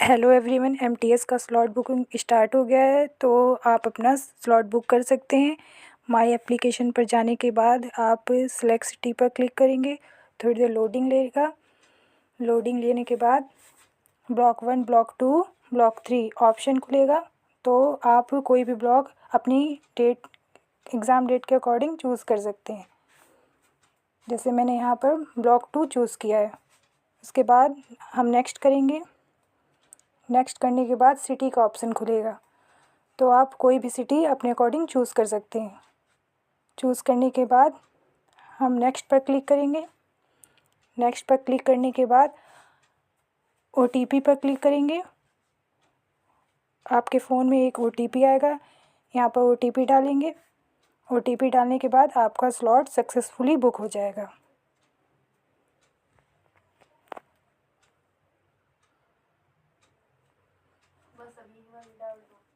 Hello everyone, MTS का slot booking start हो गया है, तो आप अपना स्लॉट बुक कर सकते हैं। माई एप्लीकेशन पर जाने के बाद आप सेलेक्ट सिटी पर क्लिक करेंगे। थोड़ी देर लोडिंग लेगा। लोडिंग लेने के बाद ब्लॉक 1, ब्लॉक 2, ब्लॉक 3 ऑप्शन खुलेगा। तो आप कोई भी ब्लॉक अपनी डेट, एग्ज़ाम डेट के अकॉर्डिंग चूज़ कर सकते हैं। जैसे मैंने यहाँ पर ब्लॉक 2 चूज़ किया है। उसके बाद हम नेक्स्ट करेंगे। नेक्स्ट करने के बाद सिटी का ऑप्शन खुलेगा, तो आप कोई भी सिटी अपने अकॉर्डिंग चूज़ कर सकते हैं। चूज़ करने के बाद हम नेक्स्ट पर क्लिक करेंगे। नेक्स्ट पर क्लिक करने के बाद ओटीपी पर क्लिक करेंगे। आपके फ़ोन में एक ओटीपी आएगा, यहाँ पर ओटीपी डालेंगे। ओटीपी डालने के बाद आपका स्लॉट सक्सेसफुली बुक हो जाएगा। बस अभी डाल दो।